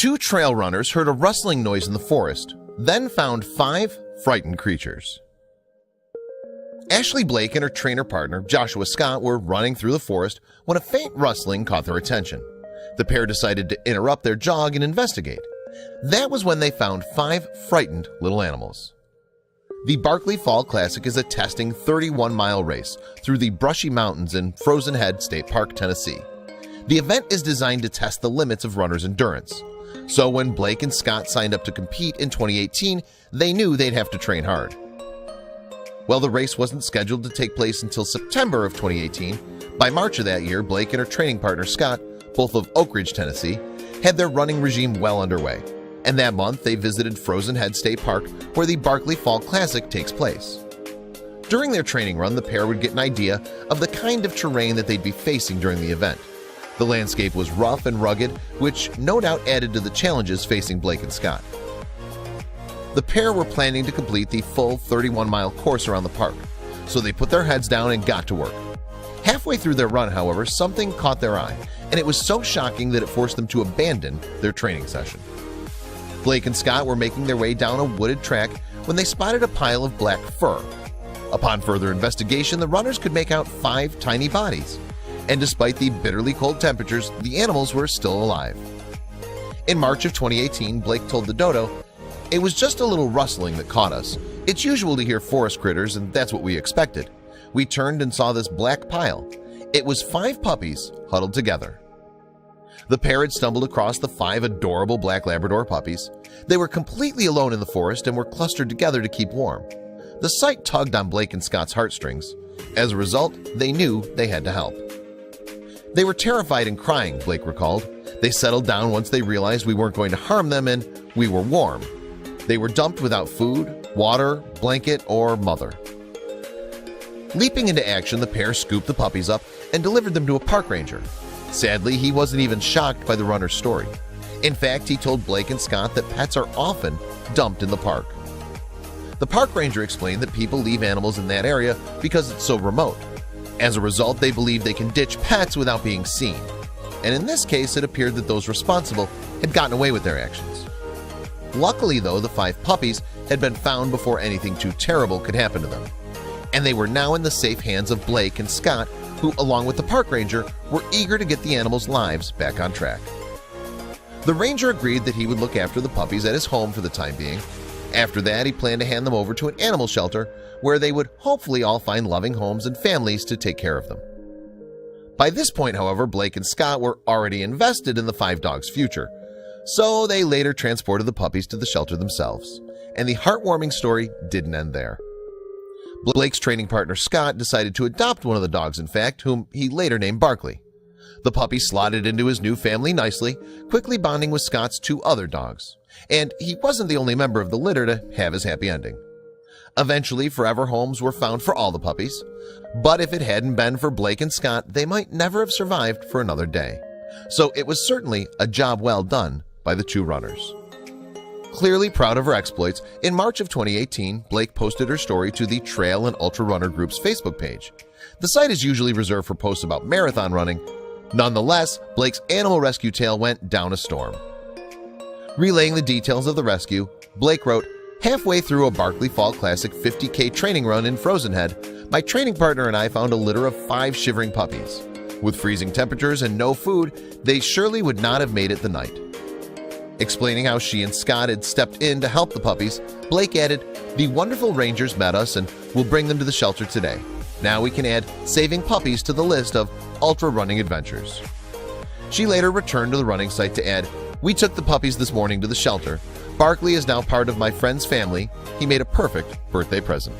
Two trail runners heard a rustling noise in the forest, then found 5 frightened creatures. Ashley Blake and her trainer partner, Joshua Scott, were running through the forest when a faint rustling caught their attention. The pair decided to interrupt their jog and investigate. That was when they found 5 frightened little animals. The Barkley Fall Classic is a testing 31-mile race through the brushy mountains in Frozen Head State Park, Tennessee. The event is designed to test the limits of runners' endurance. So when Blake and Scott signed up to compete in 2018, they knew they'd have to train hard. Well, the race wasn't scheduled to take place until September of 2018. By March of that year, Blake and her training partner Scott, both of Oak Ridge, Tennessee, had their running regime well underway. And that month, they visited Frozen Head State Park, where the Barkley Fall Classic takes place. During their training run, the pair would get an idea of the kind of terrain that they'd be facing during the event. The landscape was rough and rugged, which no doubt added to the challenges facing Blake and Scott. The pair were planning to complete the full 31-mile course around the park, so they put their heads down and got to work. Halfway through their run, however, something caught their eye, and it was so shocking that it forced them to abandon their training session. Blake and Scott were making their way down a wooded track when they spotted a pile of black fur. Upon further investigation, the runners could make out 5 tiny bodies. And despite the bitterly cold temperatures, the animals were still alive. In March of 2018, Blake told the Dodo, "It was just a little rustling that caught us. It's usual to hear forest critters, and that's what we expected. We turned and saw this black pile. It was 5 puppies huddled together." The pair had stumbled across the 5 adorable black Labrador puppies. They were completely alone in the forest and were clustered together to keep warm. The sight tugged on Blake and Scott's heartstrings. As a result, they knew they had to help. "They were terrified and crying," Blake recalled. "They settled down once they realized we weren't going to harm them and we were warm. They were dumped without food, water, blanket, or mother." Leaping into action, the pair scooped the puppies up and delivered them to a park ranger. Sadly, he wasn't even shocked by the runner's story. In fact, he told Blake and Scott that pets are often dumped in the park. The park ranger explained that people leave animals in that area because it's so remote. As a result, they believe they can ditch pets without being seen. And in this case, it appeared that those responsible had gotten away with their actions. Luckily, though, the 5 puppies had been found before anything too terrible could happen to them. And they were now in the safe hands of Blake and Scott, who, along with the park ranger, were eager to get the animals' lives back on track. The ranger agreed that he would look after the puppies at his home for the time being. After that, he planned to hand them over to an animal shelter where they would hopefully all find loving homes and families to take care of them. By this point, however, Blake and Scott were already invested in the 5 dogs' future, so they later transported the puppies to the shelter themselves. And the heartwarming story didn't end there. Blake's training partner Scott decided to adopt one of the dogs, in fact, whom he later named Barkley. The puppy slotted into his new family nicely, quickly bonding with Scott's 2 other dogs. And he wasn't the only member of the litter to have his happy ending. Eventually, forever homes were found for all the puppies, but if it hadn't been for Blake and Scott, they might never have survived for another day. So it was certainly a job well done by the 2 runners. Clearly proud of her exploits, in March of 2018, Blake posted her story to the Trail and Ultra Runner Group's Facebook page. The site is usually reserved for posts about marathon running. Nonetheless, Blake's animal rescue tale went down a storm. Relaying the details of the rescue, Blake wrote, "Halfway through a Barkley Fall Classic 50K training run in Frozen Head, my training partner and I found a litter of 5 shivering puppies. With freezing temperatures and no food, they surely would not have made it the night." Explaining how she and Scott had stepped in to help the puppies, Blake added, "The wonderful rangers met us and will bring them to the shelter today. Now we can add saving puppies to the list of ultra running adventures." She later returned to the running site to add, "We took the puppies this morning to the shelter. Barkley is now part of my friend's family. He made a perfect birthday present."